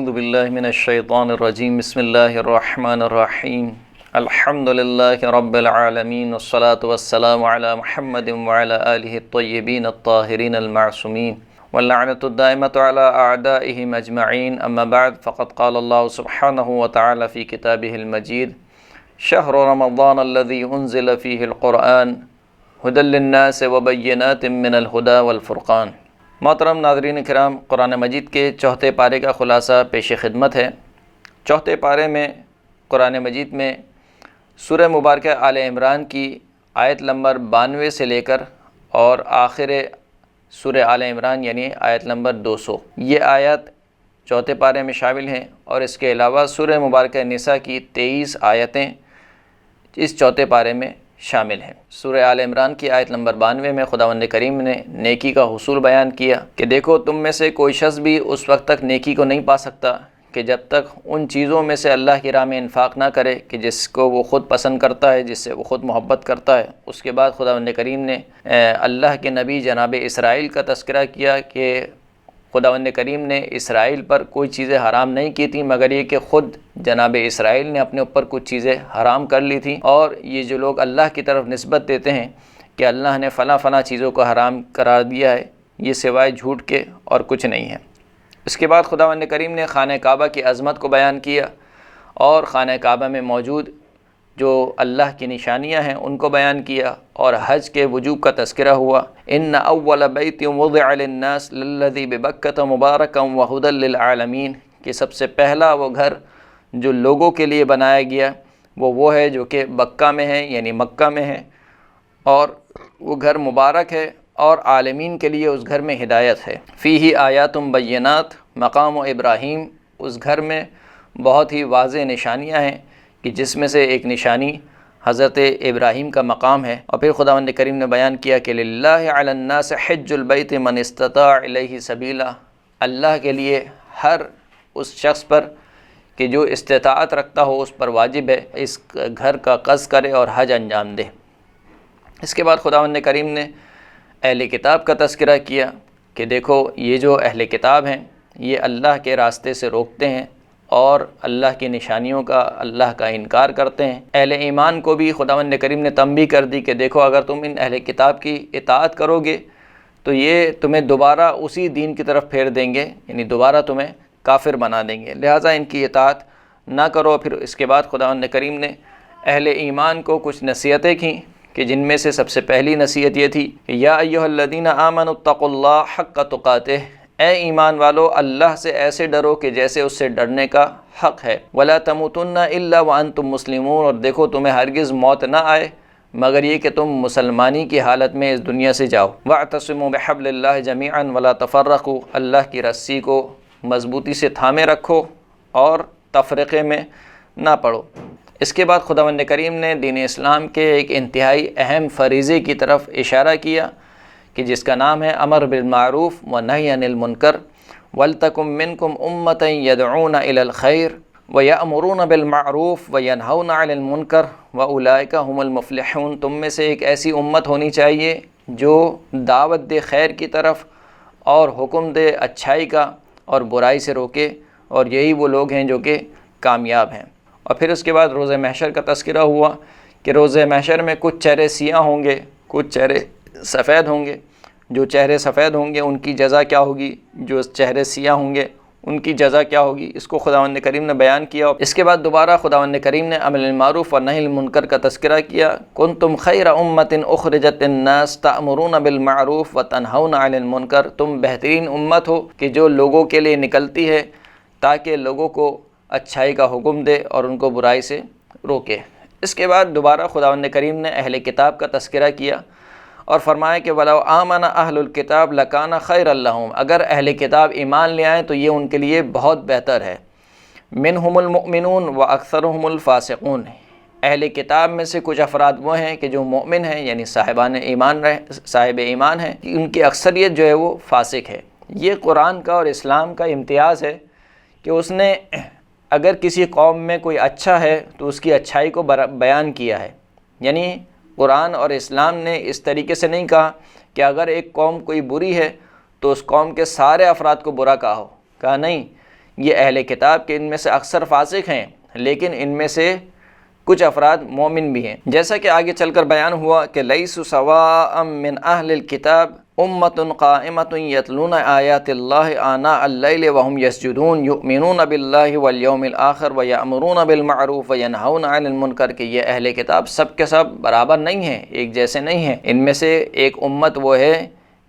اعوذ باللہ من الشیطان الرجیم بسم اللہ الرحمن الرحیم الحمد للہ رب العالمین والصلاة والسلام علی محمد وعلی آلہ الطیبین الطاہرین المعصومین واللعنۃ الدائمۃ علی اعدائہم اجمعین اما بعد فقد قال اللہ سبحانہ وتعالی فی کتابہ المجید شہر رمضان الذی انزل فیہ القرآن ھدی للناس وبینات من الھدی والفرقان۔ محترم ناظرین کرام، قرآن مجید کے چوتھے پارے کا خلاصہ پیش خدمت ہے۔ چوتھے پارے میں قرآن مجید میں سورہ مبارکہ آل عمران کی آیت نمبر 92 سے لے کر اور آخر سورہ آل عمران یعنی آیت نمبر 200 یہ آیات چوتھے پارے میں شامل ہیں، اور اس کے علاوہ سورہ مبارکہ نساء کی 23 آیتیں اس چوتھے پارے میں شامل ہیں۔ سورہ آل عمران کی آیت نمبر 92 میں خداوند کریم نے نیکی کا حصول بیان کیا کہ دیکھو تم میں سے کوئی شخص بھی اس وقت تک نیکی کو نہیں پا سکتا کہ جب تک ان چیزوں میں سے اللہ کی راہ میں انفاق نہ کرے کہ جس کو وہ خود پسند کرتا ہے، جس سے وہ خود محبت کرتا ہے۔ اس کے بعد خداوند کریم نے اللہ کے نبی جناب اسرائیل کا تذکرہ کیا کہ خداوند کریم نے اسرائیل پر کوئی چیزیں حرام نہیں کی تھیں مگر یہ کہ خود جناب اسرائیل نے اپنے اوپر کچھ چیزیں حرام کر لی تھیں، اور یہ جو لوگ اللہ کی طرف نسبت دیتے ہیں کہ اللہ نے فلاں فلاں چیزوں کو حرام قرار دیا ہے، یہ سوائے جھوٹ کے اور کچھ نہیں ہے۔ اس کے بعد خداوند کریم نے خانہ کعبہ کی عظمت کو بیان کیا اور خانہ کعبہ میں موجود جو اللہ کی نشانیاں ہیں ان کو بیان کیا، اور حج کے وجوب کا تذکرہ ہوا۔ ان اول بیت وضع للناس للذی ببکۃ مبارکا وہدی للعالمین، کہ سب سے پہلا وہ گھر جو لوگوں کے لیے بنایا گیا وہ ہے جو کہ بکہ میں ہے یعنی مکہ میں ہے، اور وہ گھر مبارک ہے اور عالمین کے لیے اس گھر میں ہدایت ہے۔ فیہ آیات بینات مقام ابراہیم، اس گھر میں بہت ہی واضح نشانیاں ہیں کہ جس میں سے ایک نشانی حضرت ابراہیم کا مقام ہے۔ اور پھر خداوند کریم نے بیان کیا کہ للہ علی الناس حج البیت من استطاع الیہ سبیلا، اللہ کے لیے ہر اس شخص پر کہ جو استطاعت رکھتا ہو اس پر واجب ہے اس گھر کا قصد کرے اور حج انجام دے۔ اس کے بعد خداوند کریم نے اہل کتاب کا تذکرہ کیا کہ دیکھو یہ جو اہل کتاب ہیں یہ اللہ کے راستے سے روکتے ہیں اور اللہ کی نشانیوں کا اللہ کا انکار کرتے ہیں۔ اہل ایمان کو بھی خداوند کریم نے تنبیہ کر دی کہ دیکھو اگر تم ان اہل کتاب کی اطاعت کرو گے تو یہ تمہیں دوبارہ اسی دین کی طرف پھیر دیں گے، یعنی دوبارہ تمہیں کافر بنا دیں گے، لہٰذا ان کی اطاعت نہ کرو۔ پھر اس کے بعد خداوند کریم نے اہل ایمان کو کچھ نصیحتیں کیں کہ جن میں سے سب سے پہلی نصیحت یہ تھی کہ یا ایھا الذین آمنوا اتقوا اللہ حق تقاتہ، اے ایمان والو اللہ سے ایسے ڈرو کہ جیسے اس سے ڈرنے کا حق ہے۔ ولا تموتن الا وانتم مسلمون، اور دیکھو تمہیں ہرگز موت نہ آئے مگر یہ کہ تم مسلمانی کی حالت میں اس دنیا سے جاؤ۔ واعتصموا بحبل اللہ جميعا ولا تفرقوا، اللہ کی رسی کو مضبوطی سے تھامے رکھو اور تفرقے میں نہ پڑو۔ اس کے بعد خداوند کریم نے دین اسلام کے ایک انتہائی اہم فریضے کی طرف اشارہ کیا کہ جس کا نام ہے امر بالمعروف ونہی عن المنکر، ولتکن منکم امۃ یدعون الی الخیر ویأمرون بالمعروف وینہون عن المنکر واولئک ھم المفلحون، تم میں سے ایک ایسی امت ہونی چاہیے جو دعوت دے خیر کی طرف اور حکم دے اچھائی کا اور برائی سے روکے، اور یہی وہ لوگ ہیں جو کہ کامیاب ہیں۔ اور پھر اس کے بعد روز محشر کا تذکرہ ہوا کہ روز محشر میں کچھ چہرے سیاہ ہوں گے، کچھ چہرے سفید ہوں گے۔ جو چہرے سفید ہوں گے ان کی جزا کیا ہوگی، جو چہرے سیاہ ہوں گے ان کی جزا کیا ہوگی، اس کو خداوند کریم نے بیان کیا۔ اس کے بعد دوبارہ خداوند کریم نے امر بالمعروف و نہی عن المنکر کا تذکرہ کیا۔ کنتم خیر امۃ اخرجت للناس تأمرون بالمعروف وتنہون عن المنکر، تم بہترین امت ہو کہ جو لوگوں کے لیے نکلتی ہے تاکہ لوگوں کو اچھائی کا حکم دے اور ان کو برائی سے روکے۔ اس کے بعد دوبارہ خداوند کریم نے اہل کتاب کا تذکرہ کیا اور فرمایا کہ وَلَوْ آمَنَ أَهْلُ الْكِتَابِ لَكَانَ خَيْرًا لَهُمْ، اگر اہل کتاب ایمان لے آئیں تو یہ ان کے لیے بہت بہتر ہے۔ مِنْهُمُ الْمُؤْمِنُونَ وَأَكْثَرُهُمُ الْفَاسِقُونَ، اہل کتاب میں سے کچھ افراد وہ ہیں کہ جو مومن ہیں یعنی صاحب ایمان ہیں، ان کی اکثریت جو ہے وہ فاسق ہے۔ یہ قرآن کا اور اسلام کا امتیاز ہے کہ اس نے اگر کسی قوم میں کوئی اچھا ہے تو اس کی اچھائی کو بیان کیا ہے، یعنی قرآن اور اسلام نے اس طریقے سے نہیں کہا کہ اگر ایک قوم کوئی بری ہے تو اس قوم کے سارے افراد کو برا کہا نہیں، یہ اہل کتاب کے ان میں سے اکثر فاسق ہیں، لیکن ان میں سے کچھ افراد مومن بھی ہیں۔ جیسا کہ آگے چل کر بیان ہوا کہ لیسوا سواء من اہل الکتاب امۃ قائمۃ یتلون آیات اللہ آناء اللیل وهم یسجدون یؤمنون باللہ والیوم الآخر ویأمرون بالمعروف وینہون عن المنکر، کہ یہ اہل کتاب سب کے سب برابر نہیں ہیں، ایک جیسے نہیں ہیں۔ ان میں سے ایک امت وہ ہے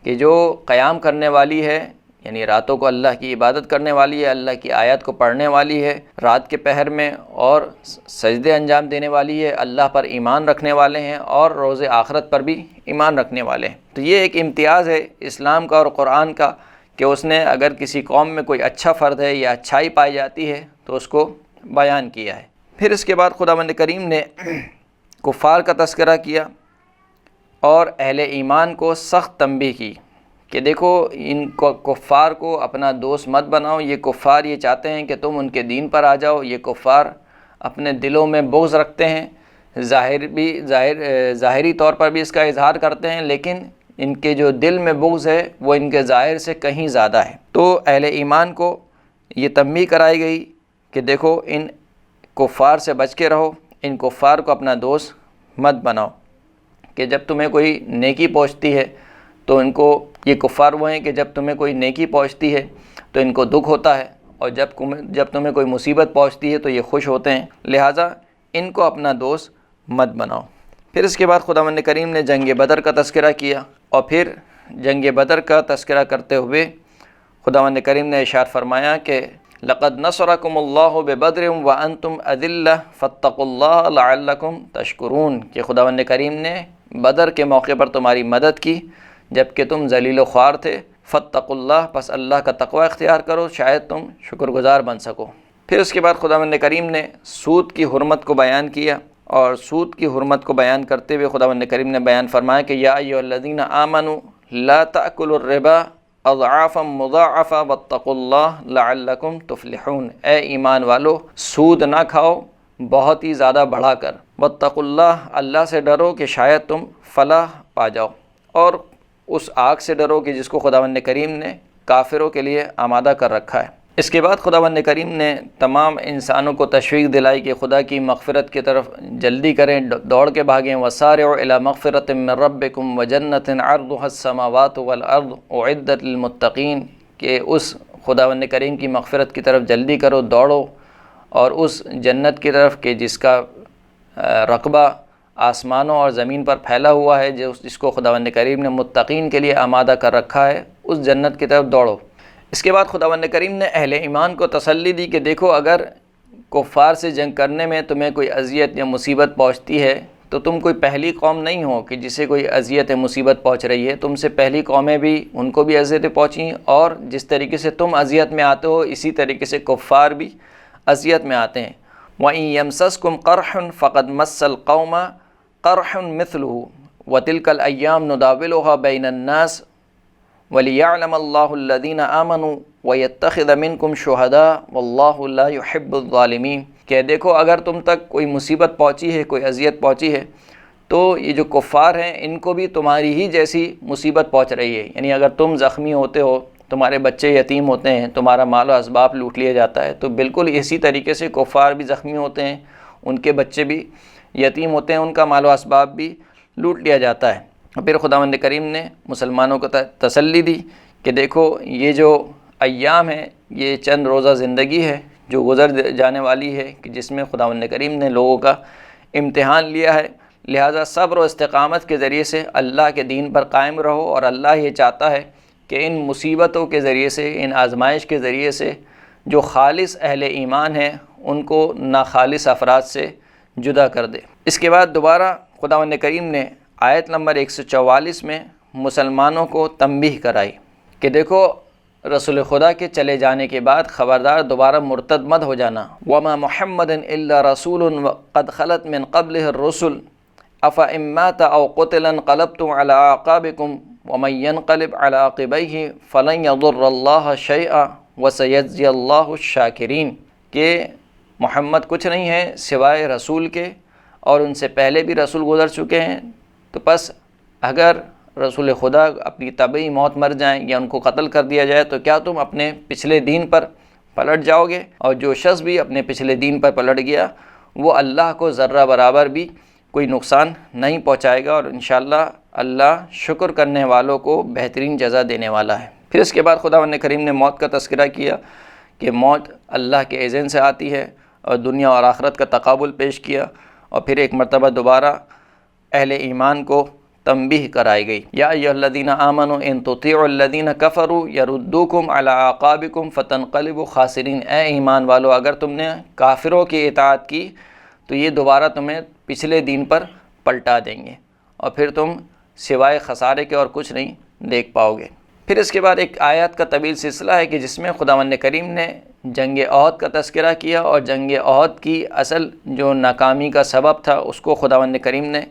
کہ جو قیام کرنے والی ہے، یعنی راتوں کو اللہ کی عبادت کرنے والی ہے، اللہ کی آیات کو پڑھنے والی ہے رات کے پہر میں، اور سجدے انجام دینے والی ہے، اللہ پر ایمان رکھنے والے ہیں اور روز آخرت پر بھی ایمان رکھنے والے ہیں۔ تو یہ ایک امتیاز ہے اسلام کا اور قرآن کا کہ اس نے اگر کسی قوم میں کوئی اچھا فرد ہے یا اچھائی پائی جاتی ہے تو اس کو بیان کیا ہے۔ پھر اس کے بعد خداوند کریم نے کفار کا تذکرہ کیا اور اہل ایمان کو سخت تنبیہ کی کہ دیکھو ان کفار کو اپنا دوست مت بناؤ، یہ کفار یہ چاہتے ہیں کہ تم ان کے دین پر آ جاؤ، یہ کفار اپنے دلوں میں بغض رکھتے ہیں، ظاہری طور پر بھی اس کا اظہار کرتے ہیں، لیکن ان کے جو دل میں بغض ہے وہ ان کے ظاہر سے کہیں زیادہ ہے۔ تو اہل ایمان کو یہ تنبیہ کرائی گئی کہ دیکھو ان کفار سے بچ کے رہو، ان کفار کو اپنا دوست مت بناؤ، کہ جب تمہیں کوئی نیکی پہنچتی ہے تو ان کو، یہ کفار وہ ہیں کہ جب تمہیں کوئی نیکی پہنچتی ہے تو ان کو دکھ ہوتا ہے، اور جب تمہیں کوئی مصیبت پہنچتی ہے تو یہ خوش ہوتے ہیں، لہٰذا ان کو اپنا دوست مت بناؤ۔ پھر اس کے بعد خداوند کریم نے جنگ بدر کا تذکرہ کیا، اور پھر جنگ بدر کا تذکرہ کرتے ہوئے خداوند کریم نے ارشاد فرمایا کہ لقد نصرکم اللہ ببدر وانتم اذلہ فاتقوا اللہ لعلکم تشکرون، کہ خداوند کریم نے بدر کے موقع پر تمہاری مدد کی جبکہ تم ذلیل و خوار تھے، فاتقوا اللہ، پس اللہ کا تقوی اختیار کرو شاید تم شکر گزار بن سکو۔ پھر اس کے بعد خداوند کریم نے سود کی حرمت کو بیان کیا، اور سود کی حرمت کو بیان کرتے ہوئے خداوند کریم نے بیان فرمایا کہ یا ایھا الذین آمنوا لا تأکلوا الربا اضعافا مضاعفا واتقوا اللہ لعلکم تفلحون، اے ایمان والو سود نہ کھاؤ بہت ہی زیادہ بڑھا کر، واتقوا اللہ، اللہ سے ڈرو کہ شاید تم فلاح پا جاؤ، اور اس آگ سے ڈرو کہ جس کو خداوند کریم نے کافروں کے لیے آمادہ کر رکھا ہے۔ اس کے بعد خداوند کریم نے تمام انسانوں کو تشویق دلائی کہ خدا کی مغفرت کی طرف جلدی کریں، دوڑ کے بھاگیں، وسارعوا الی مغفرۃ من ربکم وجنۃ عرضها السماوات والارض اعدت للمتقین، کہ اس خداوند کریم کی مغفرت کی طرف جلدی کرو، دوڑو، اور اس جنت کی طرف کہ جس کا رقبہ آسمانوں اور زمین پر پھیلا ہوا ہے، جس کو خداوند کریم نے متقین کے لیے آمادہ کر رکھا ہے، اس جنت کی طرف دوڑو۔ اس کے بعد خداوند کریم نے اہل ایمان کو تسلی دی کہ دیکھو اگر کفار سے جنگ کرنے میں تمہیں کوئی اذیت یا مصیبت پہنچتی ہے تو تم کوئی پہلی قوم نہیں ہو کہ جسے کوئی اذیت مصیبت پہنچ رہی ہے، تم سے پہلی قومیں بھی ان کو بھی اذیتیں پہنچیں، اور جس طریقے سے تم اذیت میں آتے ہو اسی طریقے سے کفار بھی اذیت میں آتے ہیں۔ وَإِن يَمْسَسْكُمْ قَرْحٌ فَقَدْ مَسَّ الْقَوْمَ قَرْحٌ مِثْلُهُ وَتِلْكَ الْأَيَّامُ نُدَاوِلُهَا بَيْنَ النَّاسِ وَلِيَعْلَمَ اللَّهُ الَّذِينَ آمَنُوا وَيَتَّخِذَ مِنْكُمْ شُهَدَاءَ وَاللَّهُ لَا يُحِبُّ الظَّالِمِينَ، کہ دیکھو اگر تم تک کوئی مصیبت پہنچی ہے، کوئی اذیت پہنچی ہے، تو یہ جو کفار ہیں ان کو بھی تمہاری ہی جیسی مصیبت پہنچ رہی ہے، یعنی اگر تم زخمی ہوتے ہو، تمہارے بچے یتیم ہوتے ہیں، تمہارا مال و اسباب لوٹ لیا جاتا ہے، تو بالکل اسی طریقے سے کفار بھی زخمی ہوتے ہیں، ان کے بچے بھی یتیم ہوتے ہیں، ان کا مال و اسباب بھی لوٹ لیا جاتا ہے۔ پھر خداوند کریم نے مسلمانوں کو تسلی دی کہ دیکھو یہ جو ایام ہیں یہ چند روزہ زندگی ہے جو گزر جانے والی ہے، کہ جس میں خداوند کریم نے لوگوں کا امتحان لیا ہے، لہٰذا صبر و استقامت کے ذریعے سے اللہ کے دین پر قائم رہو، اور اللہ یہ چاہتا ہے کہ ان مصیبتوں کے ذریعے سے، ان آزمائش کے ذریعے سے جو خالص اہل ایمان ہیں ان کو ناخالص افراد سے جدا کر دے۔ اس کے بعد دوبارہ خداوند کریم نے آیت نمبر 144 میں مسلمانوں کو تنبیہ کرائی کہ دیکھو رسول خدا کے چلے جانے کے بعد خبردار دوبارہ مرتد مت ہو جانا۔ وَمَا مُحَمَّدٌ إِلَّا رَسُولٌ قَدْ خَلَتْ مِن قَبْلِهِ الرُّسُلُ أَفَإِن مَّاتَ أَوْ قُتِلَ انقلبتم عَلَىٰ أَعْقَابِكُمْ وَمَن يَنقَلِبْ عَلَىٰ عَقِبَيْهِ فَلَن يَضُرَّ اللَّهَ شَيْئًا وَسَيَجْزِيَ اللَّهُ الشَّاكِرِينَ، کہ محمد کچھ نہیں ہے سوائے رسول کے، اور ان سے پہلے بھی رسول گزر چکے ہیں، تو پس اگر رسول خدا اپنی طبعی موت مر جائیں یا ان کو قتل کر دیا جائے تو کیا تم اپنے پچھلے دین پر پلٹ جاؤ گے، اور جو شخص بھی اپنے پچھلے دین پر پلٹ گیا وہ اللہ کو ذرہ برابر بھی کوئی نقصان نہیں پہنچائے گا، اور انشاءاللہ اللہ شکر کرنے والوں کو بہترین جزا دینے والا ہے۔ پھر اس کے بعد خداوند کریم نے موت کا تذکرہ کیا کہ موت اللہ کے اذن سے آتی ہے، اور دنیا اور آخرت کا تقابل پیش کیا، اور پھر ایک مرتبہ دوبارہ اہل ایمان کو تنبیہ کرائی گئی، یا ایھا الذین آمنوا ان تطیعوا الذین کفروا یردوکم علی اعقابکم فتنقلبوا خاسرین۔ اے ایمان والو، اگر تم نے کافروں کی اطاعت کی تو یہ دوبارہ تمہیں پچھلے دین پر پلٹا دیں گے، اور پھر تم سوائے خسارے کے اور کچھ نہیں دیکھ پاؤ گے۔ پھر اس کے بعد ایک آیات کا طویل سلسلہ ہے کہ جس میں خداوند کریم نے جنگ احد کا تذکرہ کیا، اور جنگ احد کی اصل جو ناکامی کا سبب تھا اس کو خداوند کریم نے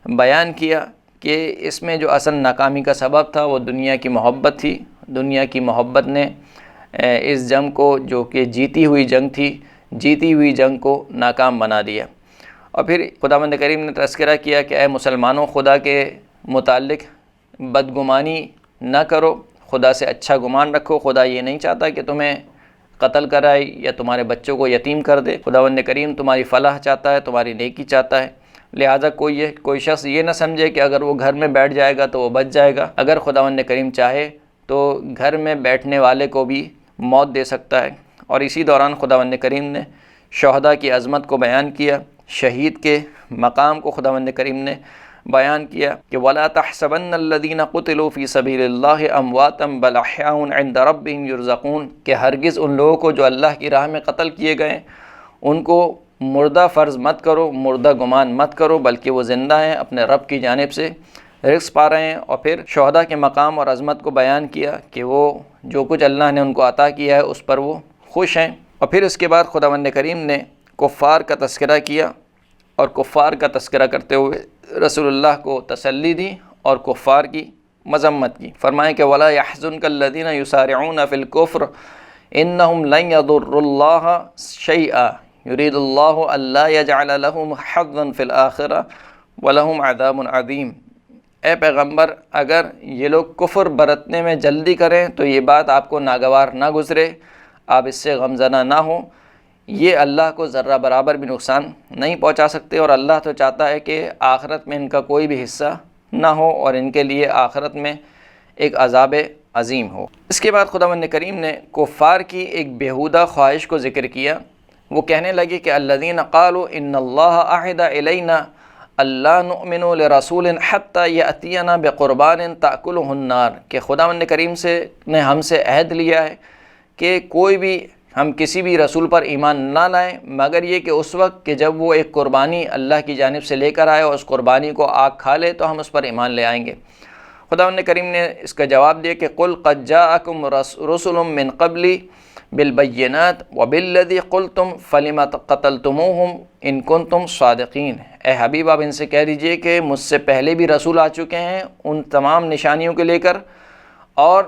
بیان کیا کہ اس میں جو اصل ناکامی کا سبب تھا وہ دنیا کی محبت تھی۔ دنیا کی محبت نے اس جنگ کو، جو کہ جیتی ہوئی جنگ تھی، جیتی ہوئی جنگ کو ناکام بنا دیا۔ اور پھر خداوند کریم نے تذکرہ کیا کہ اے مسلمانوں، خدا کے متعلق بدگمانی نہ کرو، خدا سے اچھا گمان رکھو۔ خدا یہ نہیں چاہتا کہ تمہیں قتل کرائے یا تمہارے بچوں کو یتیم کر دے۔ خداوند کریم تمہاری فلاح چاہتا ہے، تمہاری نیکی چاہتا ہے، لہٰذا کوئی شخص یہ نہ سمجھے کہ اگر وہ گھر میں بیٹھ جائے گا تو وہ بچ جائے گا۔ اگر خداوند کریم چاہے تو گھر میں بیٹھنے والے کو بھی موت دے سکتا ہے۔ اور اسی دوران خداوند کریم نے شہداء کی عظمت کو بیان کیا، شہید کے مقام کو خداوند کریم نے بیان کیا کہ وَلَا تَحْسَبَنَّ الَّذِينَ قُتِلُوا فِي سَبِيلِ اللَّهِ أَمْوَاتًا بَلْ أَحْيَاءٌ عِندَ رَبِّهِمْ يُرْزَقُونَ، کہ ہرگز ان لوگوں کو جو اللہ کی راہ میں قتل کیے گئے ان کو مردہ فرض مت کرو، مردہ گمان مت کرو، بلکہ وہ زندہ ہیں، اپنے رب کی جانب سے رزق پا رہے ہیں۔ اور پھر شہداء کے مقام اور عظمت کو بیان کیا کہ وہ جو کچھ اللہ نے ان کو عطا کیا ہے اس پر وہ خوش ہیں۔ اور پھر اس کے بعد خداوند کریم نے کفار کا تذکرہ کیا، اور کفار کا تذکرہ کرتے ہوئے رسول اللہ کو تسلی دی اور کفار کی مذمت کی۔ فرمائیں کہ وَلَا يَحْزُنْكَ الَّذِينَ يُسَارِعُونَ فِي الْكُفْرِ إِنَّهُمْ لَنْ يَضُرُّوا اللَّهَ شَيْئًا يُرِيدُ اللَّهُ أَلَّا يَجْعَلَ لَهُمْ حَظًّا فِي الْآخِرَةِ وَلَهُمْ عَذَابٌ عَظِيمٌ۔ اے پیغمبر، اگر یہ لوگ کفر برتنے میں جلدی کریں تو یہ بات آپ کو ناگوار نہ گزرے، آپ اس سے غمزدہ نہ ہوں۔ یہ اللہ کو ذرہ برابر بھی نقصان نہیں پہنچا سکتے، اور اللہ تو چاہتا ہے کہ آخرت میں ان کا کوئی بھی حصہ نہ ہو، اور ان کے لیے آخرت میں ایک عذاب عظیم ہو۔ اس کے بعد خداوند کریم نے کفار کی ایک بیہودہ خواہش کو ذکر کیا۔ وہ کہنے لگے کہ الذین قالوا ان اللہ عہد الینا الا نؤمن لرسول حتی یأتینا بقربان تأکلہ النار، کہ خداوند کریم نے ہم سے عہد لیا ہے کہ کوئی بھی ہم کسی بھی رسول پر ایمان نہ لائیں مگر یہ کہ اس وقت کہ جب وہ ایک قربانی اللہ کی جانب سے لے کر آئے اور اس قربانی کو آگ کھا لے تو ہم اس پر ایمان لے آئیں گے۔ خداوند کریم نے اس کا جواب دیا کہ قل قد جاءکم رسل من قبلی بالبینات وبالذی قلتم فلم قتلتموہم ان کنتم صادقین۔ اے حبیب، آپ ان سے کہہ دیجئے کہ مجھ سے پہلے بھی رسول آ چکے ہیں ان تمام نشانیوں کے لے کر، اور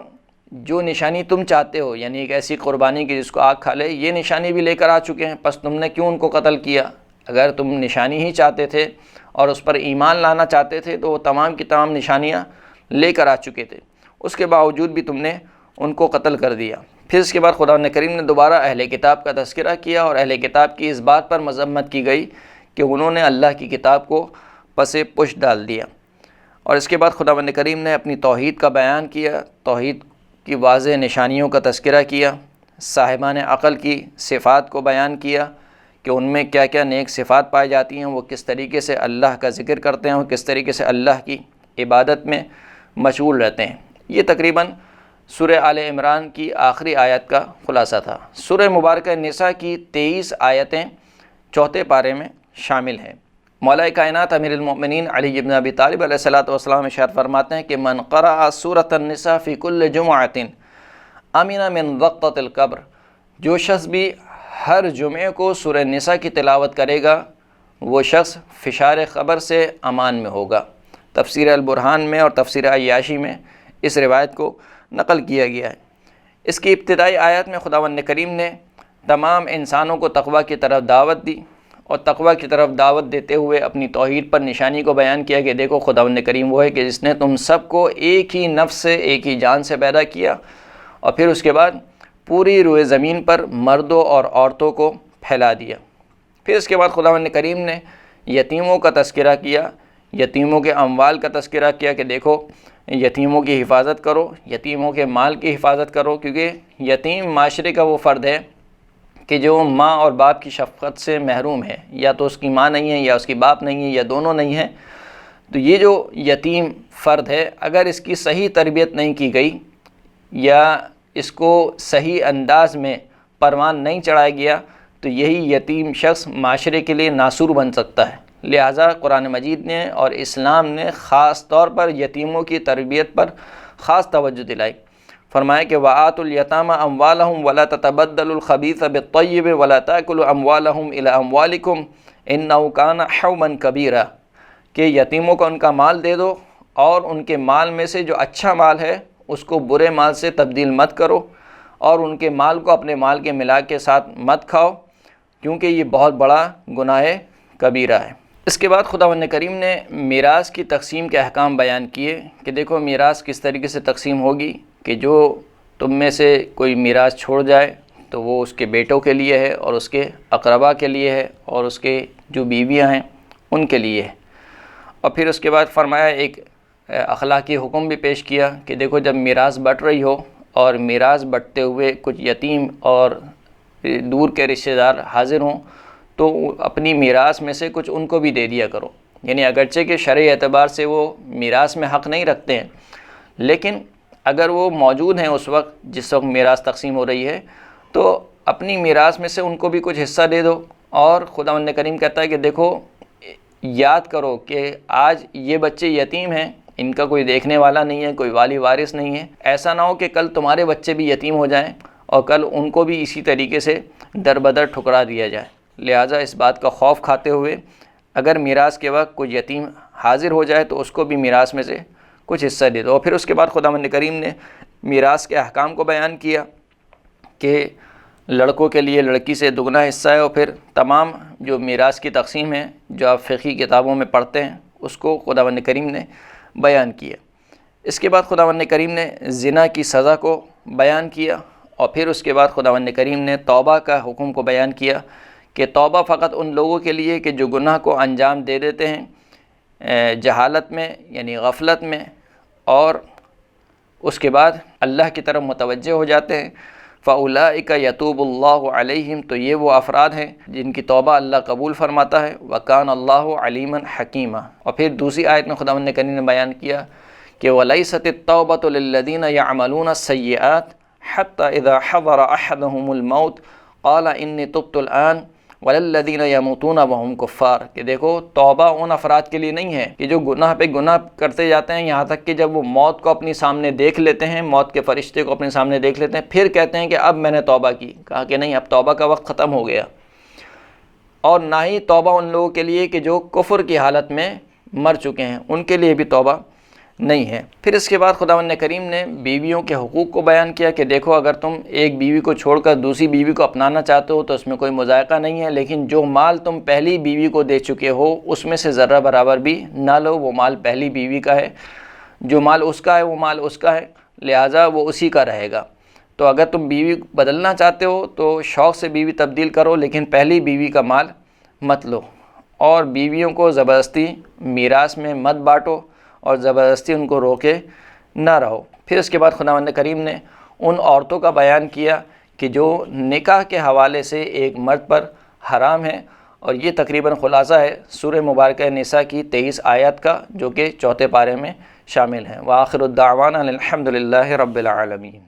جو نشانی تم چاہتے ہو، یعنی ایک ایسی قربانی کی جس کو آگ کھا لے، یہ نشانی بھی لے کر آ چکے ہیں، پس تم نے کیوں ان کو قتل کیا؟ اگر تم نشانی ہی چاہتے تھے اور اس پر ایمان لانا چاہتے تھے تو وہ تمام کی تمام نشانیاں لے کر آ چکے تھے، اس کے باوجود بھی تم نے ان کو قتل کر دیا۔ پھر اس کے بعد خداوند کریم نے دوبارہ اہل کتاب کا تذکرہ کیا، اور اہل کتاب کی اس بات پر مذمت کی گئی کہ انہوں نے اللہ کی کتاب کو پس پش ڈال دیا۔ اور اس کے بعد خداوند کریم نے اپنی توحید کا بیان کیا، توحید کی واضح نشانیوں کا تذکرہ کیا، صاحبان عقل کی صفات کو بیان کیا کہ ان میں کیا کیا نیک صفات پائی جاتی ہیں، وہ کس طریقے سے اللہ کا ذکر کرتے ہیں، وہ کس طریقے سے اللہ کی عبادت میں مشغول رہتے ہیں۔ یہ تقریباً سورہ آل عمران کی آخری آیت کا خلاصہ تھا۔ سورہ مبارکہ نساء کی 23 آیتیں چوتھے پارے میں شامل ہیں۔ مولا کائنات امیر المؤمنین علی بن ابی طالب علیہ الصلوۃ والسلام ارشاد فرماتے ہیں کہ من قرأ سورۃ النساء فی کل جمعۃ امن من ضغطۃ القبر، جو شخص بھی ہر جمعے کو سورہ نساء کی تلاوت کرے گا وہ شخص فشار قبر سے امان میں ہوگا۔ تفسیر البرہان میں اور تفسیر عیاشی میں اس روایت کو نقل کیا گیا ہے۔ اس کی ابتدائی آیات میں خداوند کریم نے تمام انسانوں کو تقوی کی طرف دعوت دی، اور تقوی کی طرف دعوت دیتے ہوئے اپنی توحید پر نشانی کو بیان کیا کہ دیکھو خداوند کریم وہ ہے کہ جس نے تم سب کو ایک ہی نفس سے، ایک ہی جان سے پیدا کیا، اور پھر اس کے بعد پوری روئے زمین پر مردوں اور عورتوں کو پھیلا دیا۔ پھر اس کے بعد خداوند کریم نے یتیموں کا تذکرہ کیا، یتیموں کے اموال کا تذکرہ کیا کہ دیکھو یتیموں کی حفاظت کرو، یتیموں کے مال کی حفاظت کرو، کیونکہ یتیم معاشرے کا وہ فرد ہے کہ جو ماں اور باپ کی شفقت سے محروم ہے، یا تو اس کی ماں نہیں ہے یا اس کی باپ نہیں ہے یا دونوں نہیں ہیں۔ تو یہ جو یتیم فرد ہے، اگر اس کی صحیح تربیت نہیں کی گئی یا اس کو صحیح انداز میں پروان نہیں چڑھایا گیا تو یہی یتیم شخص معاشرے کے لیے ناسور بن سکتا ہے۔ لہٰذا قرآن مجید نے اور اسلام نے خاص طور پر یتیموں کی تربیت پر خاص توجہ دلائی۔ فرمایا کہ وَآتُوا الْيَتَامَ أَمْوَالَهُمْ وَلَا تَتَبَدَّلُوا الْخَبِيثَ بِالطَّيِّبِ وَلَا تَأْكُلُوا أَمْوَالَهُمْ إِلَىٰ أَمْوَالِكُمْ إِنَّهُ كَانَ حَوْمًا كَبِيرًا کہ یتیموں کو ان کا مال دے دو اور ان کے مال میں سے جو اچھا مال ہے اس کو برے مال سے تبدیل مت کرو، اور ان کے مال کو اپنے مال کے ملاک کے ساتھ مت کھاؤ، کیونکہ یہ بہت بڑا گناہ کبیرہ ہے۔ اس کے بعد خداوند کریم نے میراث کی تقسیم کے احکام بیان کیے کہ دیکھو میراث کس طریقے سے تقسیم ہوگی، کہ جو تم میں سے کوئی میراث چھوڑ جائے تو وہ اس کے بیٹوں کے لیے ہے، اور اس کے اقربا کے لیے ہے، اور اس کے جو بیویاں ہیں ان کے لیے ہے۔ اور پھر اس کے بعد فرمایا ایک اخلاقی حکم بھی پیش کیا کہ دیکھو جب میراث بٹ رہی ہو اور میراث بٹتے ہوئے کچھ یتیم اور دور کے رشتہ دار حاضر ہوں تو اپنی میراث میں سے کچھ ان کو بھی دے دیا کرو، یعنی اگرچہ کہ شرعی اعتبار سے وہ میراث میں حق نہیں رکھتے ہیں، لیکن اگر وہ موجود ہیں اس وقت جس وقت میراث تقسیم ہو رہی ہے تو اپنی میراث میں سے ان کو بھی کچھ حصہ دے دو۔ اور خداوند کریم کہتا ہے کہ دیکھو یاد کرو کہ آج یہ بچے یتیم ہیں، ان کا کوئی دیکھنے والا نہیں ہے، کوئی والی وارث نہیں ہے، ایسا نہ ہو کہ کل تمہارے بچے بھی یتیم ہو جائیں اور کل ان کو بھی اسی طریقے سے در بدر ٹھکرا دیا جائے۔ لہٰذا اس بات کا خوف کھاتے ہوئے اگر میراث کے وقت کوئی یتیم حاضر ہو جائے تو اس کو بھی میراث میں سے کچھ حصہ دے دو۔ اور پھر اس کے بعد خداوند کریم نے میراث کے احکام کو بیان کیا کہ لڑکوں کے لیے لڑکی سے دگنا حصہ ہے، اور پھر تمام جو میراث کی تقسیم ہے جو آپ فقہی کتابوں میں پڑھتے ہیں اس کو خداوند کریم نے بیان کیا۔ اس کے بعد خداوند کریم نے زنا کی سزا کو بیان کیا، اور پھر اس کے بعد خداوند کریم نے توبہ کا حکم کو بیان کیا کہ توبہ فقط ان لوگوں کے لیے کہ جو گناہ کو انجام دے دیتے ہیں جہالت میں یعنی غفلت میں، اور اس کے بعد اللہ کی طرف متوجہ ہو جاتے ہیں۔ فَأُولَٰئِكَ يَتُوبُ اللَّهُ عَلَيْهِمْ تو یہ وہ افراد ہیں جن کی توبہ اللہ قبول فرماتا ہے، وَكَانَ اللَّهُ عَلِيمًا حَكِيمًا۔ اور پھر دوسری آیت میں خداوند کریم نے بیان کیا کہ وَلَيْسَتِ التَّوْبَةُ لِلَّذِينَ يَعْمَلُونَ السَّيِّئَاتِ حَتَّى إِذَا حَضَرَ أَحَدَهُمُ الْمَوْتُ قَالَ إِنِّي تُبْتُ الْآنَ وَلَلَّذِينَ يَمُوتُونَ وَهُمْ كُفَّارٌ کہ دیکھو توبہ ان افراد کے لیے نہیں ہے کہ جو گناہ پہ گناہ کرتے جاتے ہیں یہاں تک کہ جب وہ موت کو اپنی سامنے دیکھ لیتے ہیں، موت کے فرشتے کو اپنے سامنے دیکھ لیتے ہیں، پھر کہتے ہیں کہ اب میں نے توبہ کی۔ کہا کہ نہیں، اب توبہ کا وقت ختم ہو گیا۔ اور نہ ہی توبہ ان لوگوں کے لیے کہ جو کفر کی حالت میں مر چکے ہیں، ان کے لیے بھی توبہ نہیں ہے۔ پھر اس کے بعد خداوند کریم نے بیویوں کے حقوق کو بیان کیا کہ دیکھو اگر تم ایک بیوی کو چھوڑ کر دوسری بیوی کو اپنانا چاہتے ہو تو اس میں کوئی مذائقہ نہیں ہے، لیکن جو مال تم پہلی بیوی کو دے چکے ہو اس میں سے ذرہ برابر بھی نہ لو، وہ مال پہلی بیوی کا ہے، جو مال اس کا ہے وہ مال اس کا ہے، لہٰذا وہ اسی کا رہے گا۔ تو اگر تم بیوی بدلنا چاہتے ہو تو شوق سے بیوی تبدیل کرو، لیکن پہلی بیوی کا مال مت لو، اور بیویوں کو زبردستی میراث میں مت بانٹو اور زبردستی ان کو روکے نہ رہو۔ پھر اس کے بعد خداوند کریم نے ان عورتوں کا بیان کیا کہ جو نکاح کے حوالے سے ایک مرد پر حرام ہے، اور یہ تقریباً خلاصہ ہے سورہ مبارکہ نساء کی 23 آیات کا جو کہ چوتھے پارے میں شامل ہیں۔ وآخر الدعوانا الحمد للہ رب العالمین۔